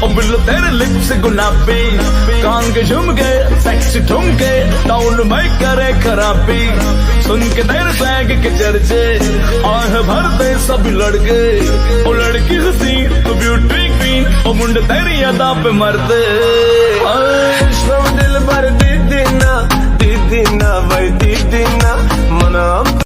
ओ बिल्लो तेरे लिप्स गुलाबी, कान के झुमके सेक्सी ठुमके टाउन में करे खराबी। सुन के तेरे बैग के चर्चे आह भरते सब लड़के, ओ लड़की हसी तो ब्यूटी क्वीन, ओ मुंडे तेरी अदा पे मरते।